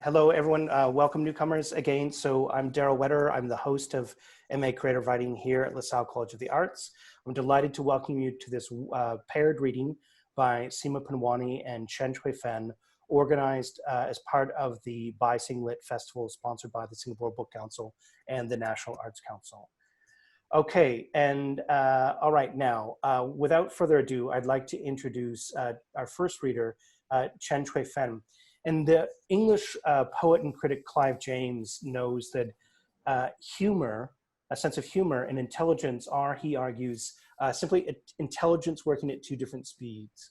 Hello, everyone. Welcome newcomers again. So I'm Daryl Wetter. I'm the host of MA Creative Writing here at LaSalle College of the Arts. I'm delighted to welcome you to this paired reading by Seema Punwani and Chen Cuifen, organized as part of the Sing Lit Festival sponsored by the Singapore Book Council and the National Arts Council. Okay, and all right, now, without further ado, I'd like to introduce our first reader, Chen Cuifen. And the English poet and critic Clive James knows that humor, a sense of humor and intelligence are, he argues, simply intelligence working at two different speeds.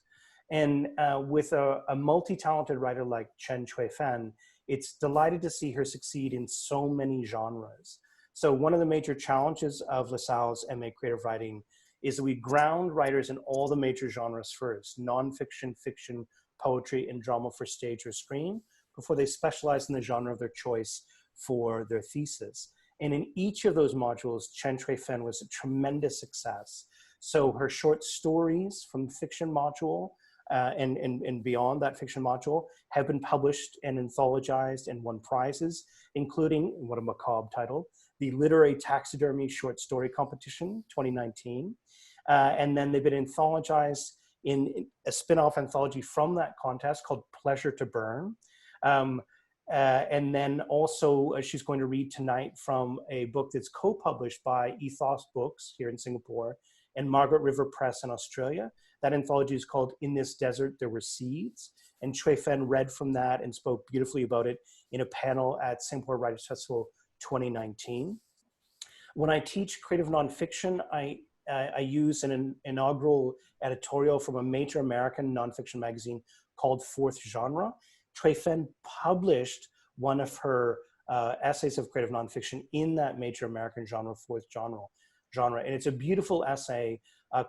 And with a multi-talented writer like Chen Cuifen, it's delighted to see her succeed in so many genres. So one of the major challenges of LaSalle's MA Creative Writing is that we ground writers in all the major genres first: nonfiction, fiction, poetry, and drama for stage or screen, before they specialize in the genre of their choice for their thesis. And in each of those modules, Chen Cuifen was a tremendous success. So her short stories from the fiction module and beyond that fiction module have been published and anthologized and won prizes, including, what a macabre title, the Literary Taxidermy Short Story Competition 2019. And then they've been anthologized in a spin-off anthology from that contest called Pleasure to Burn. And then also she's going to read tonight from a book that's co-published by Ethos Books here in Singapore and Margaret River Press in Australia. That anthology is called In This Desert There Were Seeds. And Cuifen read from that and spoke beautifully about it in a panel at Singapore Writers Festival 2019. When I teach creative nonfiction, I use an inaugural editorial from a major American nonfiction magazine called Fourth Genre. Cuifen published one of her essays of creative nonfiction in that major American genre, Fourth Genre. And it's a beautiful essay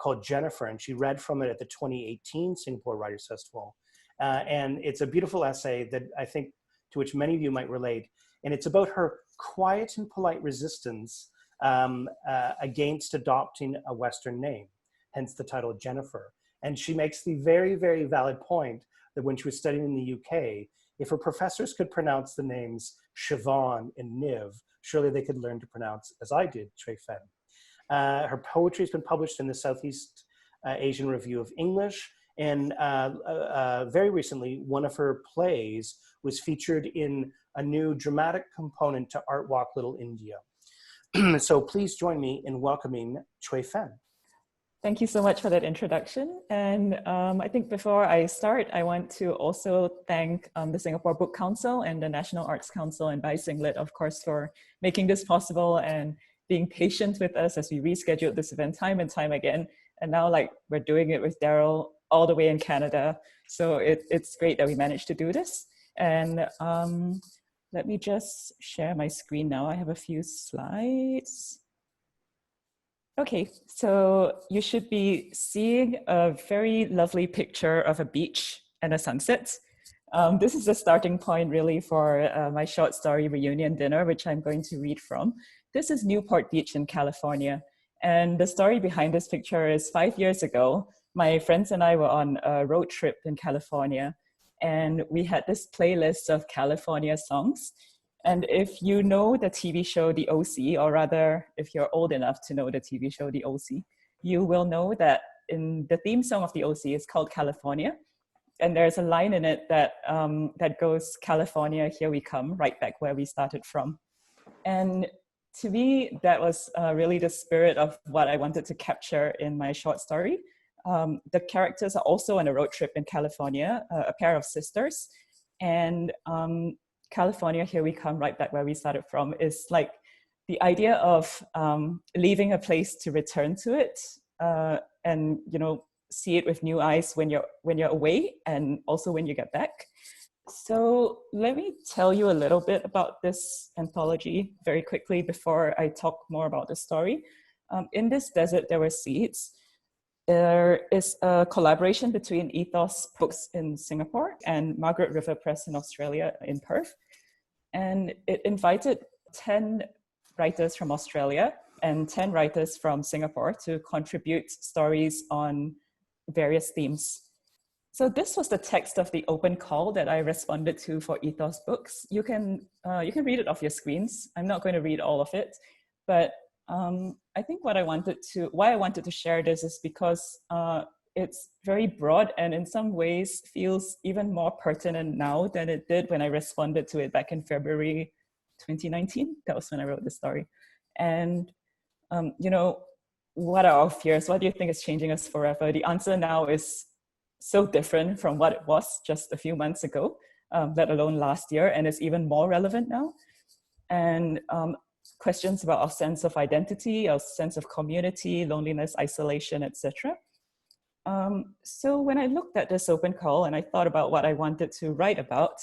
called Jennifer, and she read from it at the 2018 Singapore Writers Festival. And it's a beautiful essay that I think to which many of you might relate. And it's about her quiet and polite resistance against adopting a Western name, hence the title Jennifer. And she makes the very, very valid point that when she was studying in the UK, if her professors could pronounce the names Siobhan and Niv, surely they could learn to pronounce, as I did, Cuifen. Her poetry has been published in the Southeast Asian Review of English, and very recently, one of her plays was featured in a new dramatic component to Art Walk Little India. So please join me in welcoming Cuifen. Thank you so much for that introduction. And I think before I start, I want to also thank the Singapore Book Council and the National Arts Council and Sing Lit, of course, for making this possible and being patient with us as we rescheduled this event time and time again. And now we're doing it with Daryl all the way in Canada. So it's great that we managed to do this. And let me just share my screen now. I have a few slides. Okay, so you should be seeing a very lovely picture of a beach and a sunset. This is the starting point really for my short story reunion dinner, which I'm going to read from. This is Newport Beach in California. And the story behind this picture is 5 years ago, my friends and I were on a road trip in California. And we had this playlist of California songs. And if you know the TV show The OC, or rather, if you're old enough to know the TV show The OC, you will know that in the theme song of The OC is called California. And there's a line in it that, that goes, "California, here we come, right back where we started from." And to me, that was really the spirit of what I wanted to capture in my short story. The characters are also on a road trip in California, a pair of sisters. And California, here we come, right back where we started from, is like the idea of leaving a place to return to it, and see it with new eyes when you're away, and also when you get back. So let me tell you a little bit about this anthology very quickly before I talk more about the story. In This Desert There Were Seeds. There is a collaboration between Ethos Books in Singapore and Margaret River Press in Australia in Perth. And it invited 10 writers from Australia and 10 writers from Singapore to contribute stories on various themes. So this was the text of the open call that I responded to for Ethos Books. You can read it off your screens. I'm not going to read all of it, but I think why I wanted to share this is because it's very broad and in some ways feels even more pertinent now than it did when I responded to it back in February 2019. That was when I wrote the story. And what are our fears? What do you think is changing us forever? The answer now is so different from what it was just a few months ago, let alone last year, and it's even more relevant now. And questions about our sense of identity, our sense of community, loneliness, isolation, etc. So when I looked at this open call and I thought about what I wanted to write about,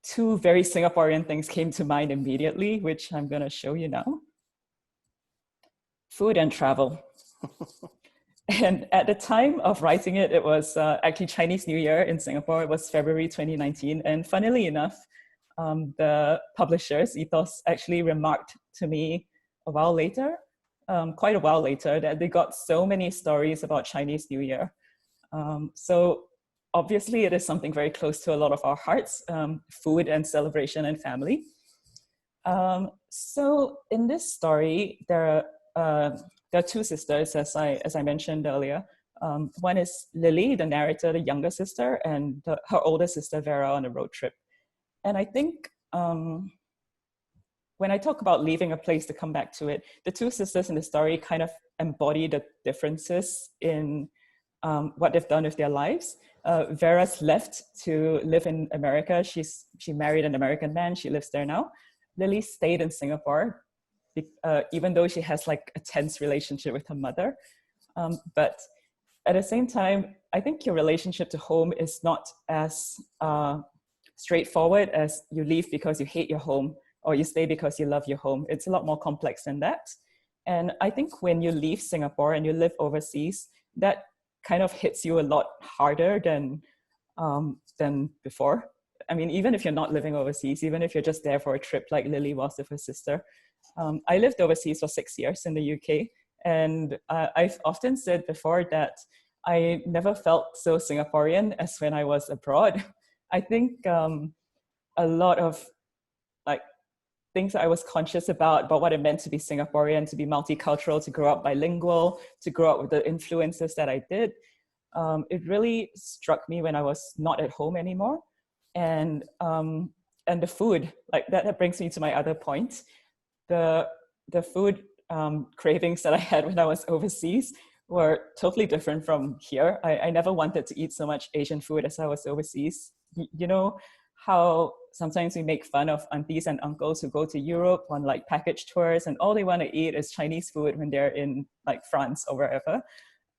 two very Singaporean things came to mind immediately, which I'm going to show you now. Food and travel. And at the time of writing it, it was actually Chinese New Year in Singapore. It was February 2019. And funnily enough, the publishers, Ethos, actually remarked to me a while later, quite a while later, that they got so many stories about Chinese New Year. So obviously it is something very close to a lot of our hearts, food and celebration and family. So in this story, there are two sisters, as I mentioned earlier. One is Lily, the narrator, the younger sister, and her older sister, Vera, on a road trip. And I think when I talk about leaving a place to come back to it, the two sisters in the story kind of embody the differences in what they've done with their lives. Vera's left to live in America. She married an American man. She lives there now. Lily stayed in Singapore, even though she has like a tense relationship with her mother. But at the same time, I think your relationship to home is not as straightforward as you leave because you hate your home or you stay because you love your home. It's a lot more complex than that. And I think when you leave Singapore and you live overseas, that kind of hits you a lot harder than before. I mean, even if you're not living overseas, even if you're just there for a trip like Lily was with her sister. I lived overseas for 6 years in the UK. And I've often said before that I never felt so Singaporean as when I was abroad. I think a lot of like things that I was conscious about what it meant to be Singaporean, to be multicultural, to grow up bilingual, to grow up with the influences that I did. It really struck me when I was not at home anymore. And the food, like that brings me to my other point. The food cravings that I had when I was overseas were totally different from here. I never wanted to eat so much Asian food as I was overseas. You know how sometimes we make fun of aunties and uncles who go to Europe on like package tours and all they want to eat is Chinese food when they're in like France or wherever.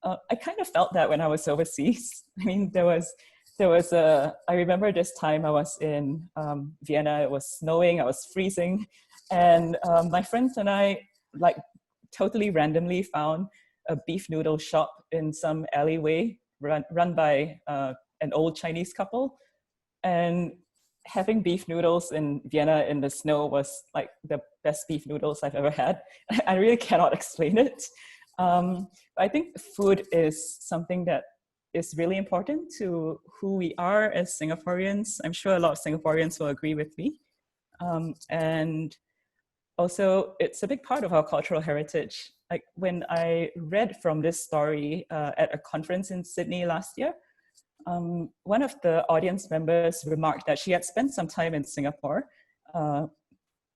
I kind of felt that when I was overseas. I mean, I remember this time I was in Vienna, it was snowing, I was freezing. And my friends and I like totally randomly found a beef noodle shop in some alleyway run by an old Chinese couple. And having beef noodles in Vienna in the snow was like the best beef noodles I've ever had. I really cannot explain it. I think food is something that is really important to who we are as Singaporeans. I'm sure a lot of Singaporeans will agree with me. And also, it's a big part of our cultural heritage. Like when I read from this story at a conference in Sydney last year, one of the audience members remarked that she had spent some time in Singapore,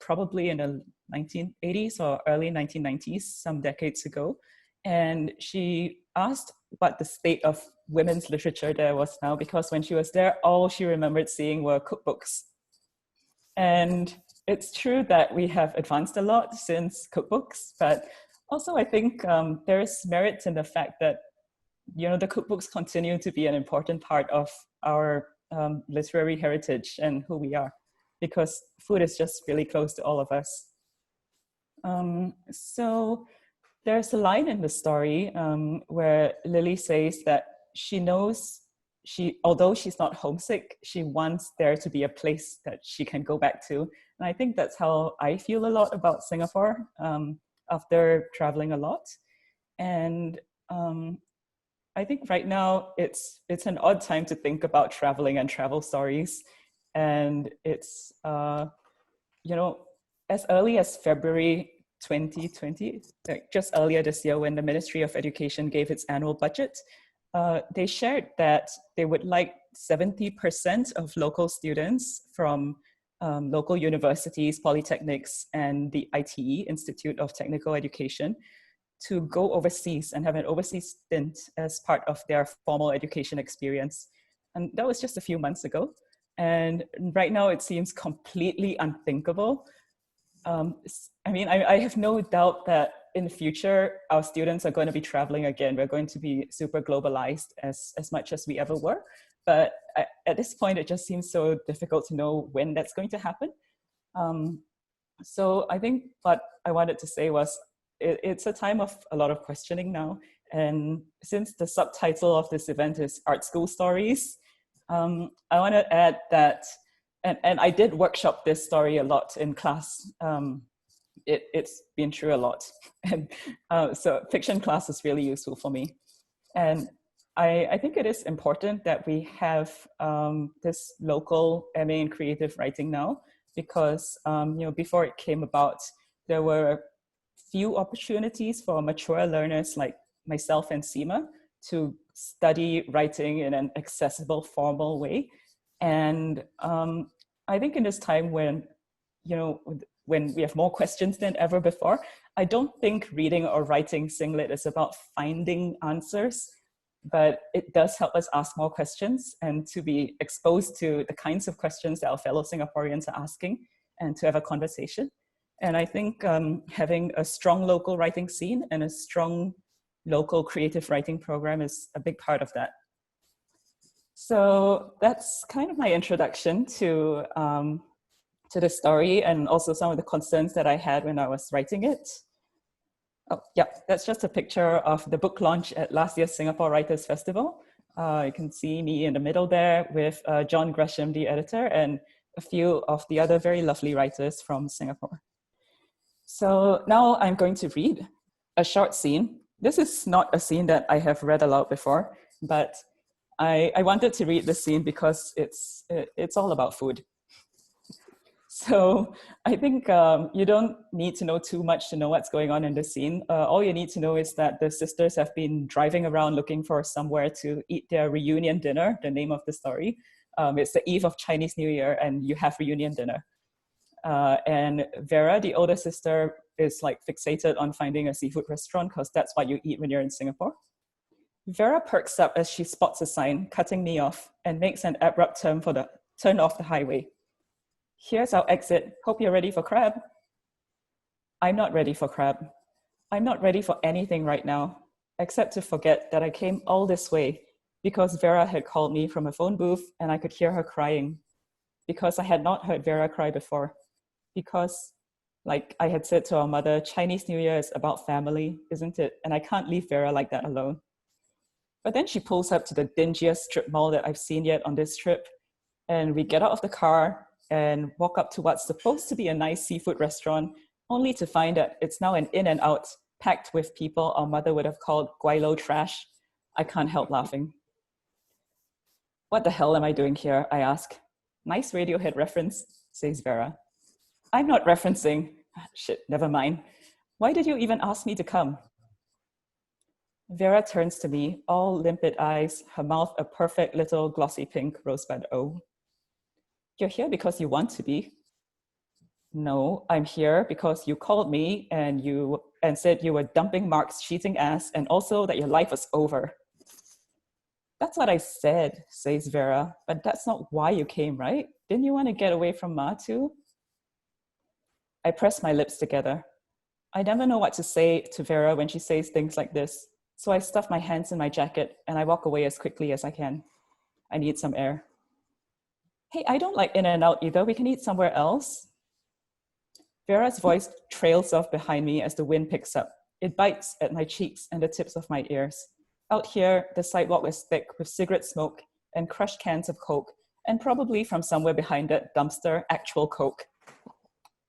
probably in the 1980s or early 1990s, some decades ago. And she asked what the state of women's literature there was now, because when she was there, all she remembered seeing were cookbooks. And it's true that we have advanced a lot since cookbooks, but also I think there is merit in the fact that, you know, the cookbooks continue to be an important part of our literary heritage and who we are, because food is just really close to all of us. So there's a line in the story where Lily says that she knows although she's not homesick, she wants there to be a place that she can go back to. And I think that's how I feel a lot about Singapore after traveling a lot. And I think right now it's an odd time to think about traveling and travel stories. And it's, you know, as early as February 2020, like just earlier this year when the Ministry of Education gave its annual budget, they shared that they would like 70% of local students from local universities, polytechnics, and the ITE, Institute of Technical Education, to go overseas and have an overseas stint as part of their formal education experience. And that was just a few months ago. And right now it seems completely unthinkable. I mean, I have no doubt that in the future, our students are going to be traveling again. We're going to be super globalized as much as we ever were. But at this point, it just seems so difficult to know when that's going to happen. So I think what I wanted to say was, it's a time of a lot of questioning now. And since the subtitle of this event is Art School Stories, I want to add that, and I did workshop this story a lot in class. It's been through a lot. And so fiction class is really useful for me. And I think it is important that we have this local MA in creative writing now, because before it came about, there were few opportunities for mature learners like myself and Seema to study writing in an accessible, formal way. And I think in this time when we have more questions than ever before, I don't think reading or writing singlet is about finding answers, but it does help us ask more questions and to be exposed to the kinds of questions that our fellow Singaporeans are asking and to have a conversation. And I think having a strong local writing scene and a strong local creative writing program is a big part of that. So that's kind of my introduction to the story and also some of the concerns that I had when I was writing it. Oh, yeah, that's just a picture of the book launch at last year's Singapore Writers Festival. You can see me in the middle there with John Gresham, the editor, and a few of the other very lovely writers from Singapore. So now I'm going to read a short scene. This is not a scene that I have read aloud before, but I wanted to read this scene because it's all about food. So I think you don't need to know too much to know what's going on in this scene. All you need to know is that the sisters have been driving around looking for somewhere to eat their reunion dinner, the name of the story. It's the eve of Chinese New Year and you have reunion dinner. And Vera, the older sister, is like fixated on finding a seafood restaurant because that's what you eat when you're in Singapore. Vera perks up as she spots a sign, cutting me off, and makes an abrupt turn off the highway. Here's our exit. Hope you're ready for crab. I'm not ready for crab. I'm not ready for anything right now, except to forget that I came all this way because Vera had called me from a phone booth and I could hear her crying. Because I had not heard Vera cry before. Because, like I had said to our mother, Chinese New Year is about family, isn't it? And I can't leave Vera like that alone. But then she pulls up to the dingiest strip mall that I've seen yet on this trip. And we get out of the car and walk up to what's supposed to be a nice seafood restaurant, only to find that it's now an in and out, packed with people our mother would have called guaylo trash. I can't help laughing. What the hell am I doing here? I ask. Nice Radiohead reference, says Vera. I'm not referencing. Shit, never mind. Why did you even ask me to come? Vera turns to me, all limpid eyes, her mouth a perfect little glossy pink rosebud O. You're here because you want to be. No, I'm here because you called me and said you were dumping Mark's cheating ass and also that your life was over. That's what I said, says Vera, but that's not why you came, right? Didn't you want to get away from Ma too? I press my lips together. I never know what to say to Vera when she says things like this, so I stuff my hands in my jacket and I walk away as quickly as I can. I need some air. Hey, I don't like In-N-Out either. We can eat somewhere else. Vera's voice trails off behind me as the wind picks up. It bites at my cheeks and the tips of my ears. Out here, the sidewalk is thick with cigarette smoke and crushed cans of Coke, and probably from somewhere behind that dumpster, actual Coke.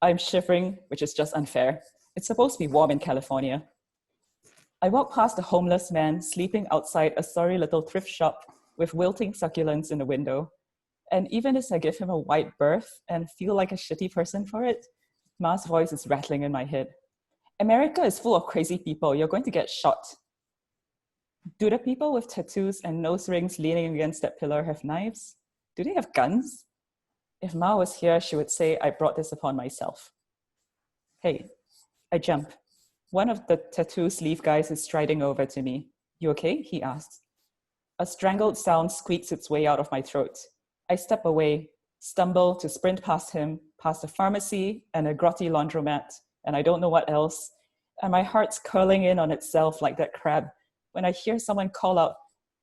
I'm shivering, which is just unfair. It's supposed to be warm in California. I walk past a homeless man sleeping outside a sorry little thrift shop with wilting succulents in the window. And even as I give him a wide berth and feel like a shitty person for it, Ma's voice is rattling in my head. America is full of crazy people. You're going to get shot. Do the people with tattoos and nose rings leaning against that pillar have knives? Do they have guns? If Ma was here, she would say, I brought this upon myself. Hey, I jump. One of the tattoo sleeve guys is striding over to me. You okay? He asks. A strangled sound squeaks its way out of my throat. I step away, stumble to sprint past him, past a pharmacy and a grotty laundromat, and I don't know what else. And my heart's curling in on itself like that crab when I hear someone call out,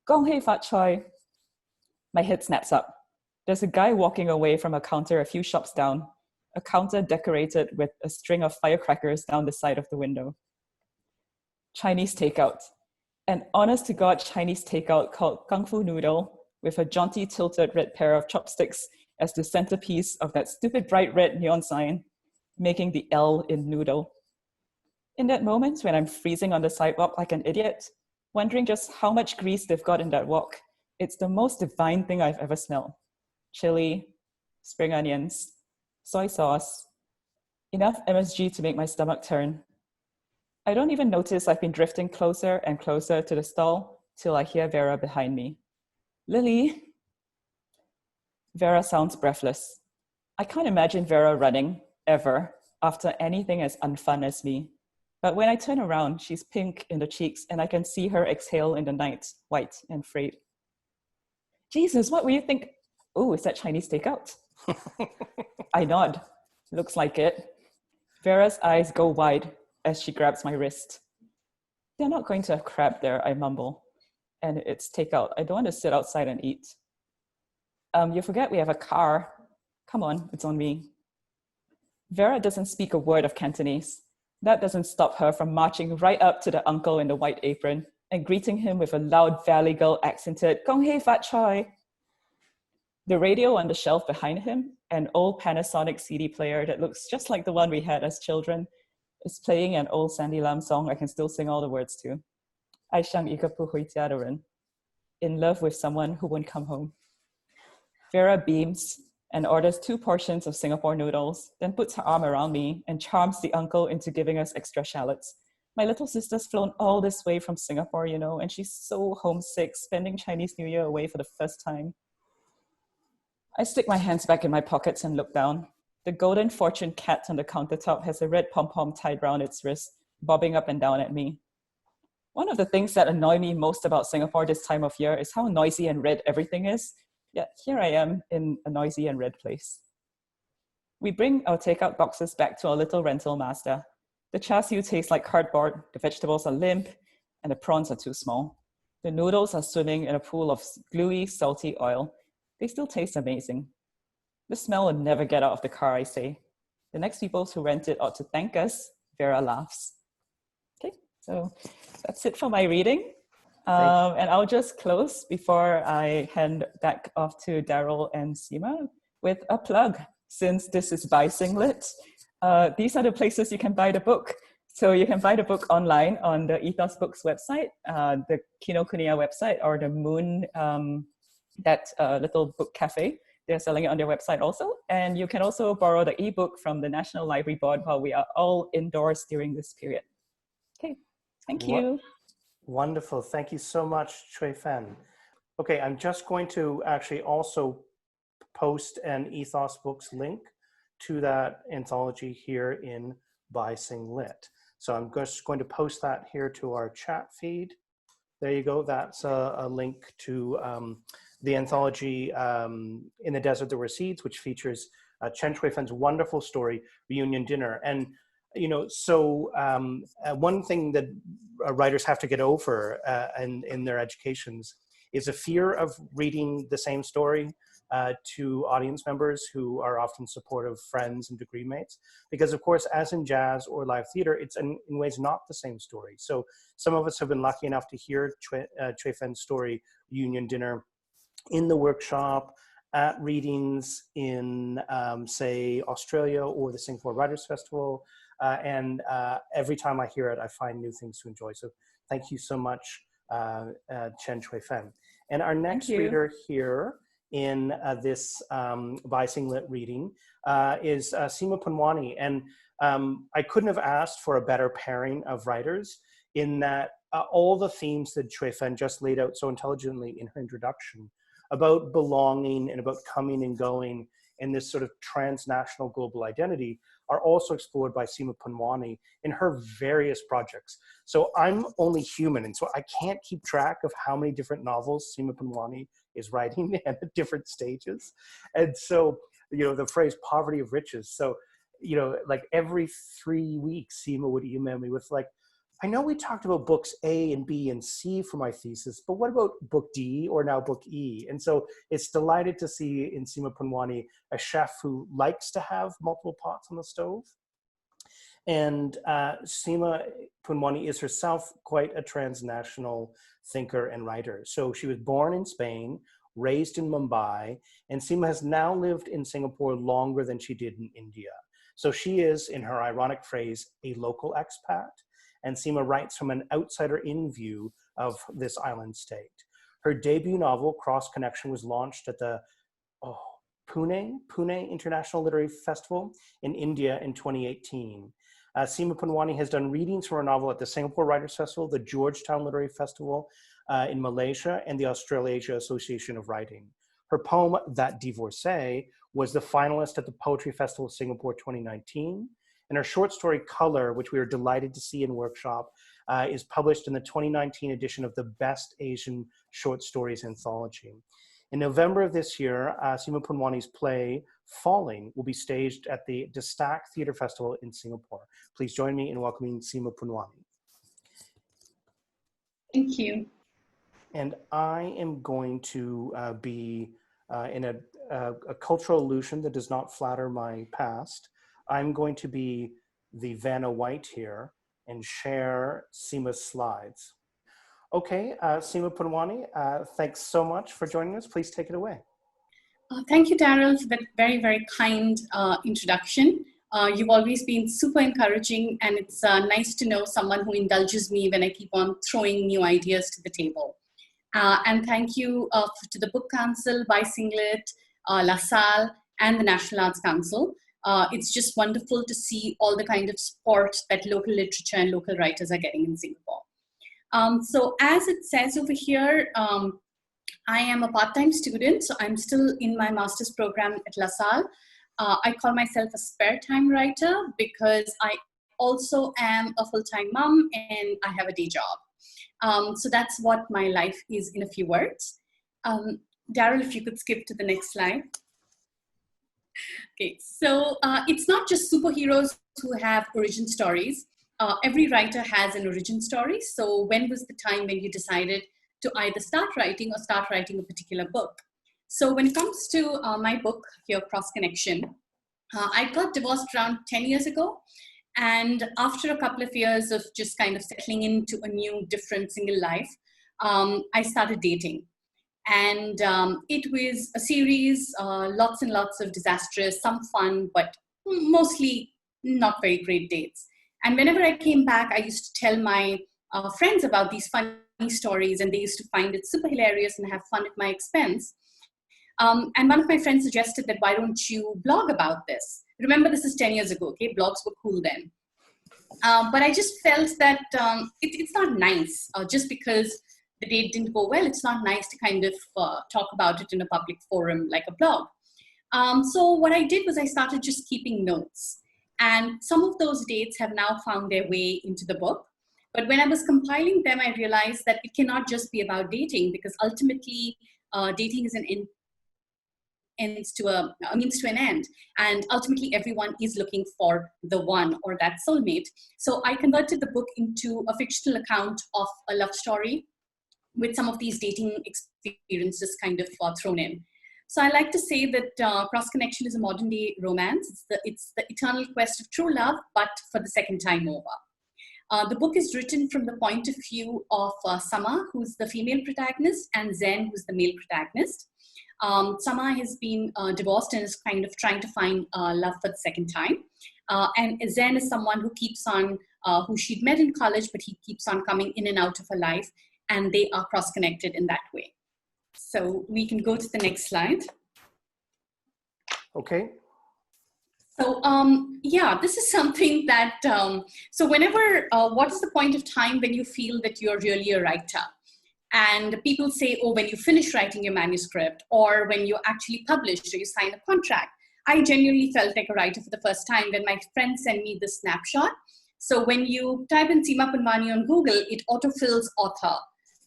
Gong hei fat choi. My head snaps up. There's a guy walking away from a counter a few shops down, a counter decorated with a string of firecrackers down the side of the window. Chinese takeout. An honest-to-God Chinese takeout called Kung Fu Noodle with a jaunty tilted red pair of chopsticks as the centerpiece of that stupid bright red neon sign, making the L in noodle. In that moment when I'm freezing on the sidewalk like an idiot, wondering just how much grease they've got in that wok, it's the most divine thing I've ever smelled. Chili, spring onions, soy sauce, enough MSG to make my stomach turn. I don't even notice I've been drifting closer and closer to the stall till I hear Vera behind me. Lily. Vera sounds breathless. I can't imagine Vera running, ever, after anything as unfun as me. But when I turn around, she's pink in the cheeks and I can see her exhale in the night, white and frayed. Jesus, what will you think? Oh, is that Chinese takeout? I nod. Looks like it. Vera's eyes go wide as she grabs my wrist. They're not going to have crab there, I mumble. And it's takeout. I don't want to sit outside and eat. You forget we have a car. Come on, it's on me. Vera doesn't speak a word of Cantonese. That doesn't stop her from marching right up to the uncle in the white apron and greeting him with a loud Valley Girl accented, Gong hei fat choi. The radio on the shelf behind him, an old Panasonic CD player that looks just like the one we had as children, is playing an old Sandy Lam song I can still sing all the words to. 爱上一个不回家的人. In love with someone who won't come home. Vera beams and orders 2 portions of Singapore noodles, then puts her arm around me and charms the uncle into giving us extra shallots. My little sister's flown all this way from Singapore, you know, and she's so homesick, spending Chinese New Year away for the first time. I stick my hands back in my pockets and look down. The golden fortune cat on the countertop has a red pom-pom tied round its wrist, bobbing up and down at me. One of the things that annoy me most about Singapore this time of year is how noisy and red everything is. Yet here I am in a noisy and red place. We bring our takeout boxes back to our little rental Mazda. The char siu tastes like cardboard, the vegetables are limp, and the prawns are too small. The noodles are swimming in a pool of gluey, salty oil. They still taste amazing. The smell will never get out of the car, I say. The next people who rent it ought to thank us. Vera laughs. Okay, so that's it for my reading. And I'll just close before I hand back off to Daryl and Seema with a plug. Since this is by Singlet, these are the places you can buy the book. So you can buy the book online on the Ethos Books website, the Kinokuniya website, or the Moon, that little book cafe. They're selling it on their website also. And you can also borrow the ebook from the National Library Board while we are all indoors during this period. Okay, thank you. Wonderful. Thank you so much, Cuifen. Okay, I'm just going to actually also post an Ethos Books link to that anthology here in By Singlet. So I'm just going to post that here to our chat feed. There you go. That's a link to the anthology In the Desert There Were Seeds, which features Chen Cuifen's wonderful story, Reunion Dinner. And you know, so one thing that writers have to get over in their educations is a fear of reading the same story to audience members who are often supportive friends and degree mates. Because of course, as in jazz or live theater, it's in ways not the same story. So some of us have been lucky enough to hear Cuifen's story, Reunion Dinner, in the workshop, at readings in, say, Australia or the Singapore Writers Festival. And every time I hear it, I find new things to enjoy. So Thank you so much, Chen Cuifen. And our next you. reader here in this Bising Lit reading is Seema Punwani. And I couldn't have asked for a better pairing of writers in that all the themes that Cuifen just laid out so intelligently in her introduction about belonging and about coming and going and this sort of transnational global identity are also explored by Seema Punwani in her various projects. So I'm only human, and so I can't keep track of how many different novels Seema Punwani is writing at different stages. And so, you know, the phrase poverty of riches. So, you know, like every 3 weeks, Seema would email me with like, I know we talked about books A and B and C for my thesis, but what about book D or now book E? And so it's delighted to see in Seema Punwani a chef who likes to have multiple pots on the stove. And Seema Punwani is herself quite a transnational thinker and writer. So she was born in Spain, raised in Mumbai, and Seema has now lived in Singapore longer than she did in India. So she is, in her ironic phrase, a local expat. And Seema writes from an outsider-in view of this island state. Her debut novel, Cross Connection, was launched at the Pune International Literary Festival in India in 2018. Seema Punwani has done readings for her novel at the Singapore Writers' Festival, the Georgetown Literary Festival in Malaysia, and the Australasia Association of Writing. Her poem, That Divorcee, was the finalist at the Poetry Festival of Singapore 2019. And her short story, Color, which we are delighted to see in workshop, is published in the 2019 edition of the Best Asian Short Stories Anthology. In November of this year, Seema Punwani's play, Falling, will be staged at the De Stack Theatre Festival in Singapore. Please join me in welcoming Seema Punwani. Thank you. And I am going to be in a cultural illusion that does not flatter my past. I'm going to be the Vanna White here and share Seema's slides. Okay, Seema Punwani, thanks so much for joining us. Please take it away. Thank you, Daryl, for that very, very kind introduction. You've always been super encouraging, and it's nice to know someone who indulges me when I keep on throwing new ideas to the table. And thank you to the Book Council, Bising Lit, LaSalle, and the National Arts Council. It's just wonderful to see all the kind of support that local literature and local writers are getting in Singapore. So as it says over here, I am a part-time student, so I'm still in my master's program at LaSalle. I call myself a spare-time writer because I also am a full-time mom and I have a day job. So that's what my life is in a few words. Daryl, if you could skip to the next slide. Okay, so it's not just superheroes who have origin stories. Every writer has an origin story. So when was the time when you decided to either start writing or start writing a particular book? So when it comes to my book here, Cross Connection, I got divorced around 10 years ago. And after a couple of years of just kind of settling into a new, different single life, I started dating. And it was a series, lots and lots of disastrous, some fun, but mostly not very great dates. And whenever I came back, I used to tell my friends about these funny stories, and they used to find it super hilarious and have fun at my expense. And one of my friends suggested that, why don't you blog about this? Remember, this is 10 years ago, okay? Blogs were cool then. But I just felt that it's not nice, just because the date didn't go well, it's not nice to kind of talk about it in a public forum like a blog. So what I did was I started just keeping notes. And some of those dates have now found their way into the book. But when I was compiling them, I realized that it cannot just be about dating, because ultimately dating is a means to an end. And ultimately everyone is looking for the one or that soulmate. So I converted the book into a fictional account of a love story with some of these dating experiences kind of thrown in. So I like to say that Cross Connection is a modern day romance. It's the eternal quest of true love, but for the second time over. The book is written from the point of view of Sama, who's the female protagonist, and Zen, who's the male protagonist. Sama has been divorced and is kind of trying to find love for the second time. And Zen is someone who keeps on, who she'd met in college, but he keeps on coming in and out of her life, and they are cross-connected in that way. So we can go to the next slide. Okay. So yeah, this is something that, so whenever, what is the point of time when you feel that you're really a writer? And people say, oh, when you finish writing your manuscript, or when you actually publish or you sign a contract. I genuinely felt like a writer for the first time when my friend sent me this snapshot. So when you type in Seema Punwani on Google, it autofills author.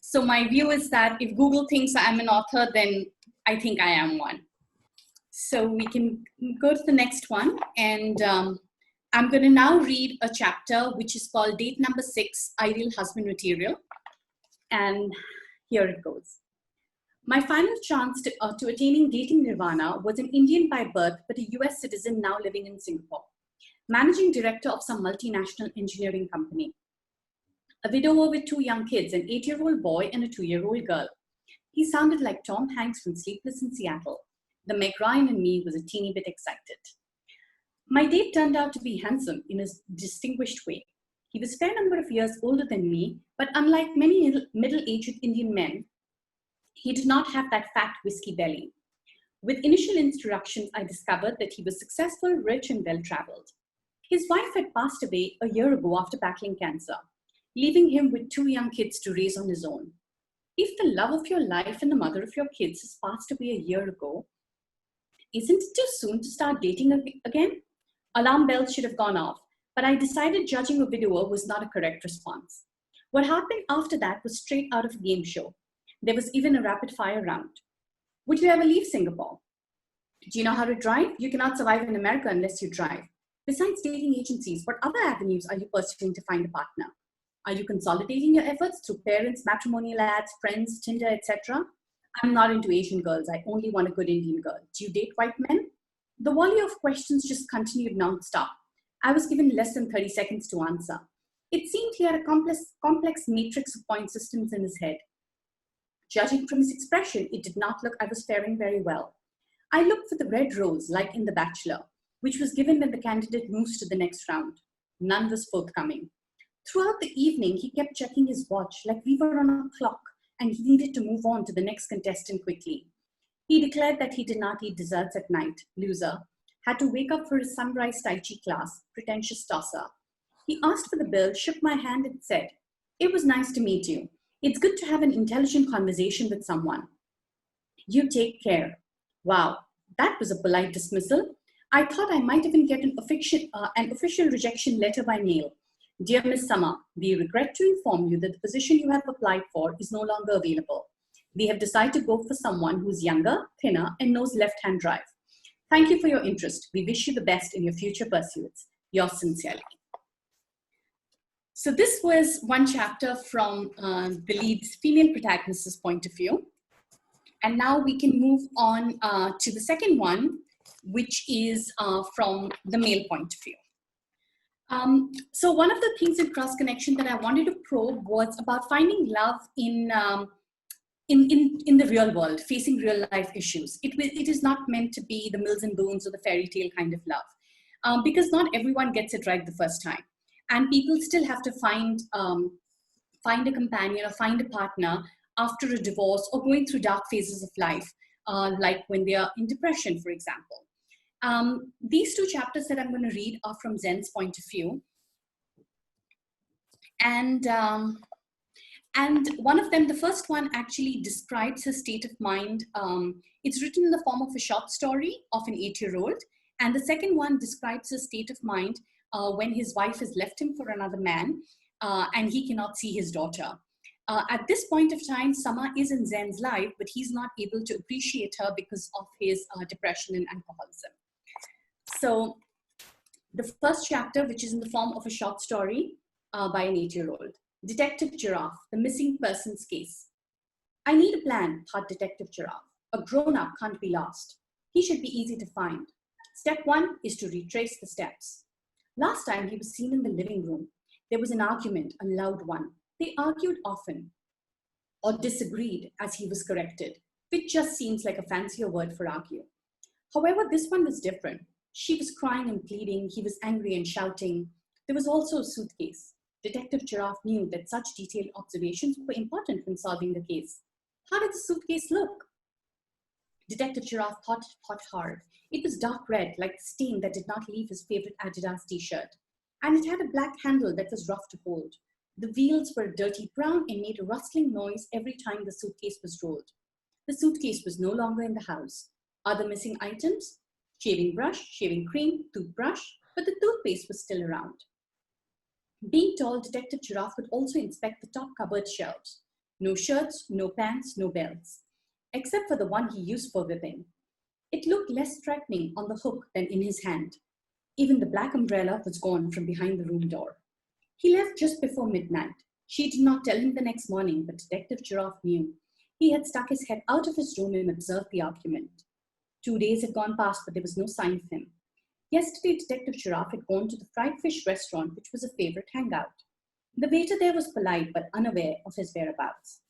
So my view is that if Google thinks I'm an author, then I think I am one. So we can go to the next one. And I'm going to now read a chapter which is called Date Number 6, Ideal Husband Material. And here it goes. My final chance to attaining dating nirvana was an Indian by birth, but a US citizen now living in Singapore, managing director of some multinational engineering company. A widower with 2 young kids, an 8-year-old boy and a 2-year-old girl. He sounded like Tom Hanks from Sleepless in Seattle. The Meg Ryan in me was a teeny bit excited. My date turned out to be handsome in a distinguished way. He was a fair number of years older than me, but unlike many middle-aged Indian men, he did not have that fat whiskey belly. With initial introductions, I discovered that he was successful, rich, and well-traveled. His wife had passed away a year ago after battling cancer, leaving him with 2 young kids to raise on his own. If the love of your life and the mother of your kids has passed away a year ago, isn't it too soon to start dating again? Alarm bells should have gone off, but I decided judging a widower was not a correct response. What happened after that was straight out of a game show. There was even a rapid fire round. Would you ever leave Singapore? Do you know how to drive? You cannot survive in America unless you drive. Besides dating agencies, what other avenues are you pursuing to find a partner? Are you consolidating your efforts through parents, matrimonial ads, friends, Tinder, etc.? I'm not into Asian girls. I only want a good Indian girl. Do you date white men? The volley of questions just continued nonstop. I was given less than 30 seconds to answer. It seemed he had a complex matrix of point systems in his head. Judging from his expression, it did not look I was faring very well. I looked for the red rose, like in The Bachelor, which was given when the candidate moves to the next round. None was forthcoming. Throughout the evening, he kept checking his watch like we were on a clock and he needed to move on to the next contestant quickly. He declared that he did not eat desserts at night, loser, had to wake up for his sunrise Tai Chi class, pretentious tosser. He asked for the bill, shook my hand and said, "It was nice to meet you. It's good to have an intelligent conversation with someone. You take care." Wow, that was a polite dismissal. I thought I might even get an official rejection letter by mail. Dear Ms. Sama, we regret to inform you that the position you have applied for is no longer available. We have decided to go for someone who's younger, thinner, and knows left-hand drive. Thank you for your interest. We wish you the best in your future pursuits. Yours sincerely. So this was one chapter from the lead's female protagonist's point of view. And now we can move on to the second one, which is from the male point of view. So one of the things in Cross Connection that I wanted to probe was about finding love in the real world, facing real life issues. It is not meant to be the Mills and Boons or the fairy tale kind of love, because not everyone gets it right the first time. And people still have to find a companion or find a partner after a divorce or going through dark phases of life, like when they are in depression, for example. These 2 chapters that I'm going to read are from Zen's point of view. And one of them, the first one, actually describes his state of mind. It's written in the form of a short story of an 8-year-old. And the second one describes his state of mind when his wife has left him for another man and he cannot see his daughter. At this point of time, Sama is in Zen's life, but he's not able to appreciate her because of his depression and alcoholism. So the first chapter, which is in the form of a short story by an 8-year-old. Detective Giraffe, the missing persons case. I need a plan, thought Detective Giraffe. A grown-up can't be lost. He should be easy to find. Step 1 is to retrace the steps. Last time he was seen in the living room. There was an argument, a loud one. They argued often, or disagreed as he was corrected, which just seems like a fancier word for argue. However, this one was different. She was crying and pleading. He was angry and shouting. There was also a suitcase. Detective Giraffe knew that such detailed observations were important when solving the case. How did the suitcase look? Detective Giraffe thought hard. It was dark red, like the stain that did not leave his favorite Adidas t-shirt. And it had a black handle that was rough to hold. The wheels were dirty brown and made a rustling noise every time the suitcase was rolled. The suitcase was no longer in the house. Other missing items? Shaving brush, shaving cream, toothbrush, but the toothpaste was still around. Being tall, Detective Giraffe would also inspect the top cupboard shelves. No shirts, no pants, no belts, except for the one he used for whipping. It looked less threatening on the hook than in his hand. Even the black umbrella was gone from behind the room door. He left just before midnight. She did not tell him the next morning, but Detective Giraffe knew. He had stuck his head out of his room and observed the argument. 2 days had gone past, but there was no sign of him. Yesterday, Detective Giraffe had gone to the fried fish restaurant, which was a favorite hangout. The waiter there was polite, but unaware of his whereabouts.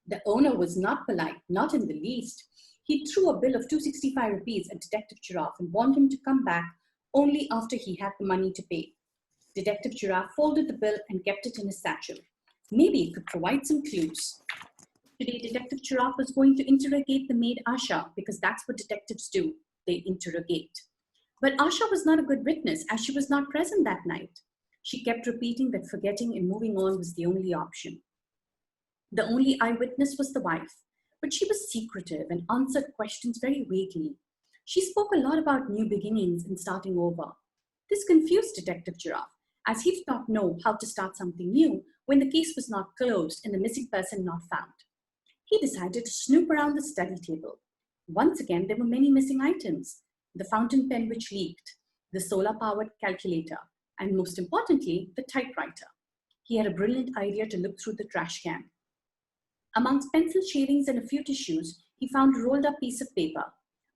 The owner was not polite, not in the least. He threw a bill of 265 rupees at Detective Giraffe and warned him to come back only after he had the money to pay. Detective Giraffe folded the bill and kept it in his satchel. Maybe it could provide some clues. Today, Detective Giraffe was going to interrogate the maid Asha, because that's what detectives do. They interrogate. But Asha was not a good witness, as she was not present that night. She kept repeating that forgetting and moving on was the only option. The only eyewitness was the wife, but she was secretive and answered questions very vaguely. She spoke a lot about new beginnings and starting over. This confused Detective Giraffe, as he did not know how to start something new when the case was not closed and the missing person not found. He decided to snoop around the study table. Once again, there were many missing items. The fountain pen which leaked, the solar-powered calculator, and most importantly, the typewriter. He had a brilliant idea to look through the trash can. Amongst pencil shavings and a few tissues, he found a rolled-up piece of paper.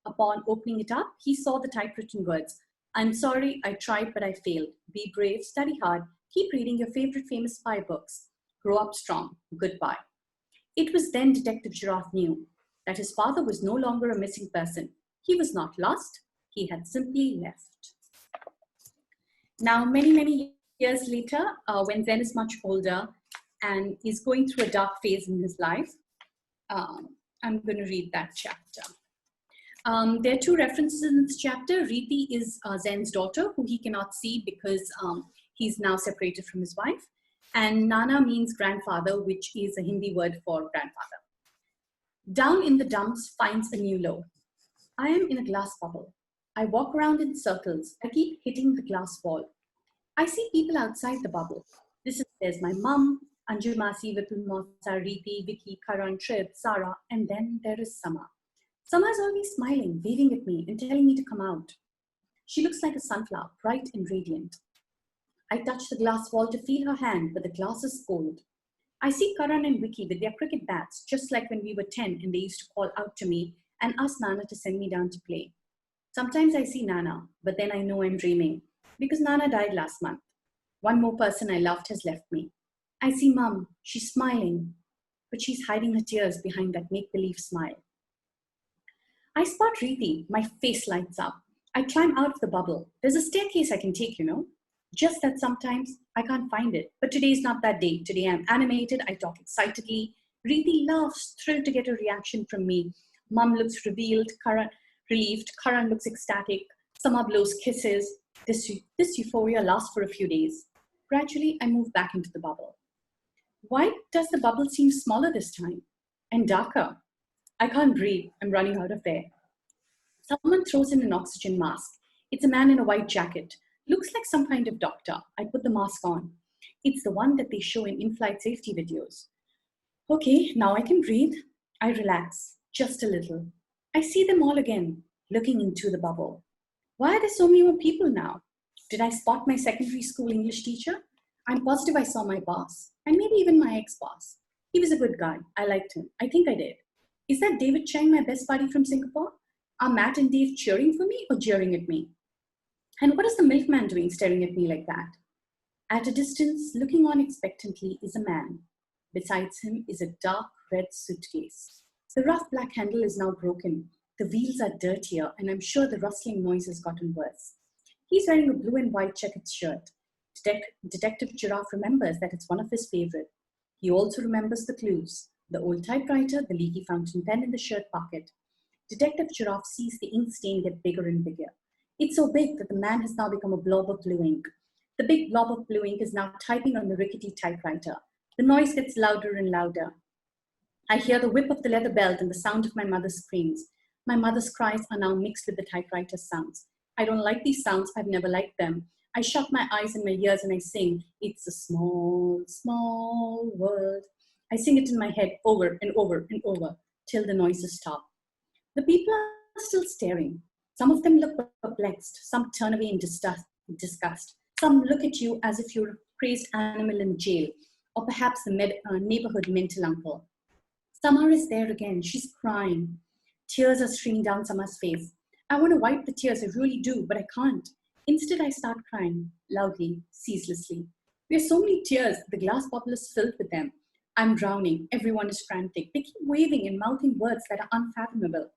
Upon opening it up, he saw the typewritten words, "I'm sorry, I tried, but I failed. Be brave, study hard, keep reading your favorite famous spy books. Grow up strong. Goodbye." It was then Detective Giraffe knew that his father was no longer a missing person. He was not lost. He had simply left. Now, many years later, when Zen is much older and is going through a dark phase in his life, I'm going to read that chapter. There are two references in this chapter. Riti is Zen's daughter, who he cannot see because he's now separated from his wife. And Nana means grandfather, which is a Hindi word for grandfather. Down in the dumps finds a new low. I am in a glass bubble. I walk around in circles. I keep hitting the glass wall. I see people outside the bubble. There's my mum, Anju Masi, Vipul Motsa, Riti, Vicky, Karan, Trip, Sarah, and then there is Sama. Sama is always smiling, waving at me and telling me to come out. She looks like a sunflower, bright and radiant. I touch the glass wall to feel her hand, but the glass is cold. I see Karan and Vicky with their cricket bats, just like when we were 10 and they used to call out to me and ask Nana to send me down to play. Sometimes I see Nana, but then I know I'm dreaming because Nana died last month. One more person I loved has left me. I see Mum. She's smiling, but she's hiding her tears behind that make-believe smile. I spot Riti. My face lights up. I climb out of the bubble. There's a staircase I can take, Just that sometimes I can't find it. But today is not that day. Today I'm animated. I talk excitedly. Riti laughs, thrilled to get a reaction from me. Mum looks relieved. Karan looks ecstatic. Sama blows kisses. This euphoria lasts for a few days. Gradually, I move back into the bubble. Why does the bubble seem smaller this time? And darker? I can't breathe. I'm running out of air. Someone throws in an oxygen mask. It's a man in a white jacket. Looks like some kind of doctor. I put the mask on. It's the one that they show in in-flight safety videos. Okay, now I can breathe. I relax, just a little. I see them all again, looking into the bubble. Why are there so many more people now? Did I spot my secondary school English teacher? I'm positive I saw my boss, and maybe even my ex-boss. He was a good guy. I liked him. I think I did. Is that David Chen, my best buddy from Singapore? Are Matt and Dave cheering for me or jeering at me? And what is the milkman doing staring at me like that? At a distance, looking on expectantly, is a man. Besides him is a dark red suitcase. The rough black handle is now broken. The wheels are dirtier, and I'm sure the rustling noise has gotten worse. He's wearing a blue and white checkered shirt. Detective Giraffe remembers that it's one of his favorite. He also remembers the clues: the old typewriter, the leaky fountain pen in the shirt pocket. Detective Giraffe sees the ink stain get bigger and bigger. It's so big that the man has now become a blob of blue ink. The big blob of blue ink is now typing on the rickety typewriter. The noise gets louder and louder. I hear the whip of the leather belt and the sound of my mother's screams. My mother's cries are now mixed with the typewriter's sounds. I don't like these sounds. I've never liked them. I shut my eyes and my ears and I sing, "It's a small, small world." I sing it in my head over and over and over till the noises stop. The people are still staring. Some of them look perplexed. Some turn away in disgust. Some look at you as if you're a crazed animal in jail, or perhaps the neighborhood mental uncle. Samar is there again. She's crying. Tears are streaming down Samar's face. I want to wipe the tears, I really do, but I can't. Instead, I start crying, loudly, ceaselessly. There are so many tears, the glass bottle is filled with them. I'm drowning. Everyone is frantic. They keep waving and mouthing words that are unfathomable.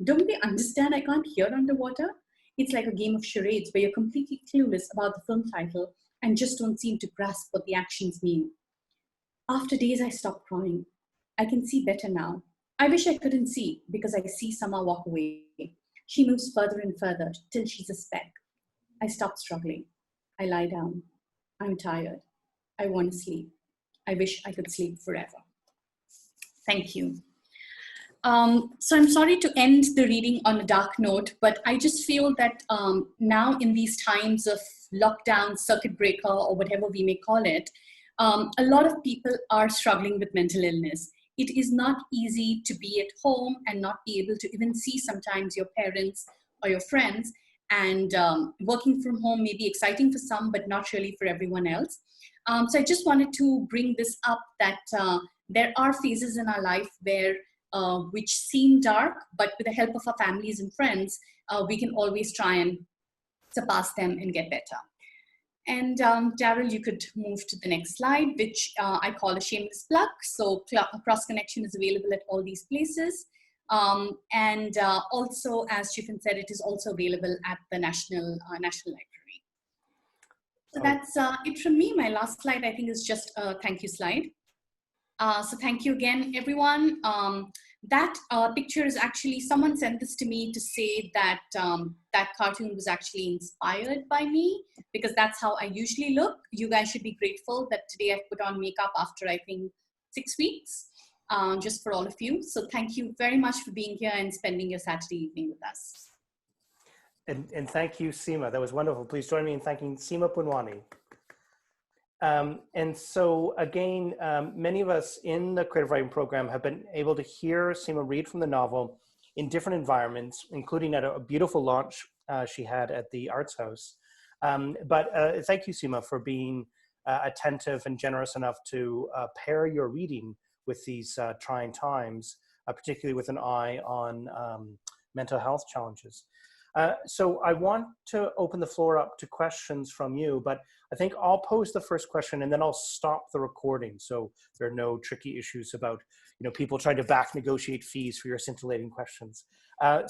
Don't they understand I can't hear underwater? It's like a game of charades where you're completely clueless about the film title and just don't seem to grasp what the actions mean. After days, I stop crying. I can see better now. I wish I couldn't see because I see Sama walk away. She moves further and further till she's a speck. I stop struggling. I lie down. I'm tired. I want to sleep. I wish I could sleep forever. Thank you. So I'm sorry to end the reading on a dark note, but I just feel that now in these times of lockdown, circuit breaker, or whatever we may call it, a lot of people are struggling with mental illness. It is not easy to be at home and not be able to even see sometimes your parents or your friends. And working from home may be exciting for some, but not really for everyone else. So I just wanted to bring this up that there are phases in our life where which seem dark, but with the help of our families and friends, we can always try and surpass them and get better. And Daryl, you could move to the next slide, which I call a shameless plug. So Cross Connection is available at all these places. And also, as Cuifen said, it is also available at the National Library. So that's it from me. My last slide, I think, is just a thank you slide. So thank you again, everyone. That picture is actually, someone sent this to me to say that that cartoon was actually inspired by me, because that's how I usually look. You guys should be grateful that today I've put on makeup after, I think, 6 weeks, just for all of you. So thank you very much for being here and spending your Saturday evening with us. And thank you, Seema. That was wonderful. Please join me in thanking Seema Punwani. And so again, many of us in the creative writing program have been able to hear Seema read from the novel in different environments, including at a beautiful launch she had at the Arts House. But thank you, Seema, for being attentive and generous enough to pair your reading with these trying times, particularly with an eye on mental health challenges. So I want to open the floor up to questions from you, but I think I'll pose the first question and then I'll stop the recording, so there are no tricky issues about people trying to back negotiate fees for your scintillating questions. Now,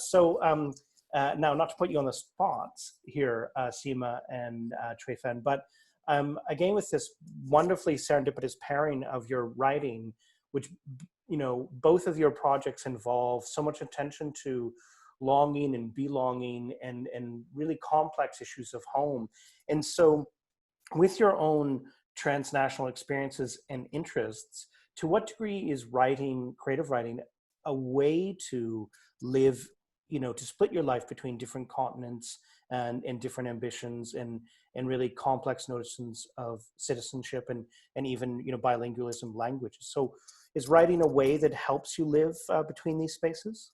not to put you on the spot here, Seema and Cuifen, but again with this wonderfully serendipitous pairing of your writing, which both of your projects involve so much attention to longing and belonging and really complex issues of home. And so with your own transnational experiences and interests, to what degree is creative writing, a way to live, to split your life between different continents and different ambitions and really complex notions of citizenship and even, bilingualism languages? So is writing a way that helps you live between these spaces?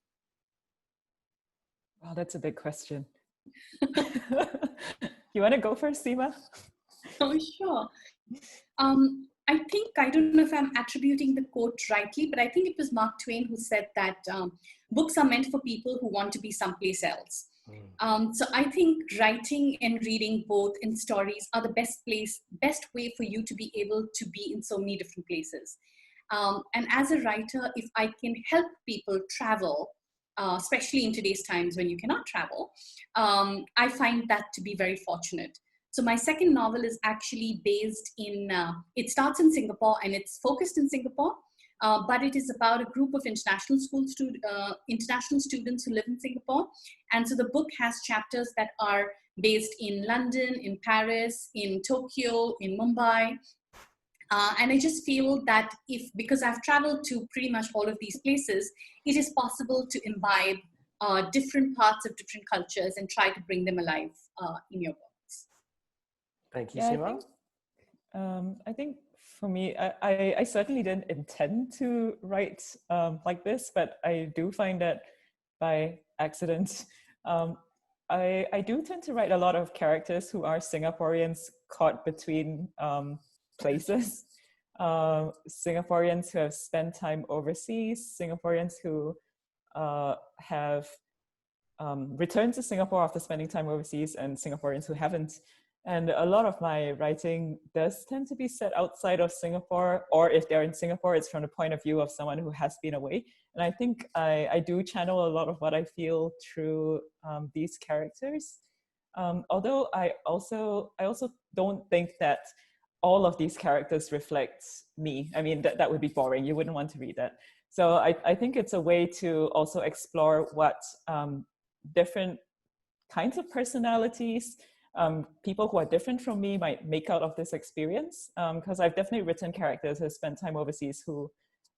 Wow, that's a big question. You want to go first, Seema? Oh, sure. I don't know if I'm attributing the quote rightly, but I think it was Mark Twain who said that books are meant for people who want to be someplace else. So I think writing and reading both in stories are the best way for you to be able to be in so many different places. And as a writer, if I can help people travel especially in today's times when you cannot travel. I find that to be very fortunate. So my second novel is actually based in, it starts in Singapore and it's focused in Singapore, but it is about a group of international students who live in Singapore. And so the book has chapters that are based in London, in Paris, in Tokyo, in Mumbai. And I just feel that because I've traveled to pretty much all of these places, it is possible to imbibe different parts of different cultures and try to bring them alive in your books. Thank you, Yeah, Seema. I think for me, I certainly didn't intend to write like this, but I do find that by accident, I do tend to write a lot of characters who are Singaporeans caught between places. Singaporeans who have spent time overseas, Singaporeans who have returned to Singapore after spending time overseas, and Singaporeans who haven't. And a lot of my writing does tend to be set outside of Singapore, or if they're in Singapore, it's from the point of view of someone who has been away. And I think I do channel a lot of what I feel through these characters. Although I also don't think that all of these characters reflect me. I mean, that would be boring. You wouldn't want to read that. So I think it's a way to also explore what different kinds of personalities, people who are different from me might make out of this experience. Because I've definitely written characters who spent time overseas who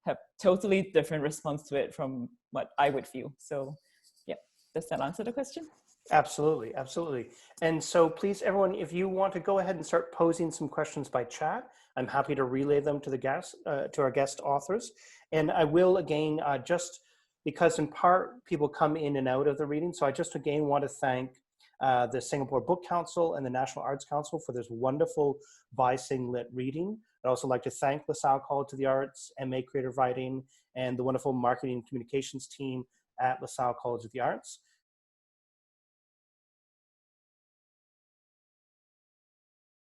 have totally different response to it from what I would feel. So yeah, does that answer the question? Absolutely, absolutely. And so please, everyone, if you want to go ahead and start posing some questions by chat, I'm happy to relay them to the guests, to our guest authors. And I will again, just because in part people come in and out of the reading, so I just again want to thank the Singapore Book Council and the National Arts Council for this wonderful bi-Sing lit reading. I'd also like to thank LaSalle College of the Arts, MA Creative Writing, and the wonderful marketing and communications team at LaSalle College of the Arts.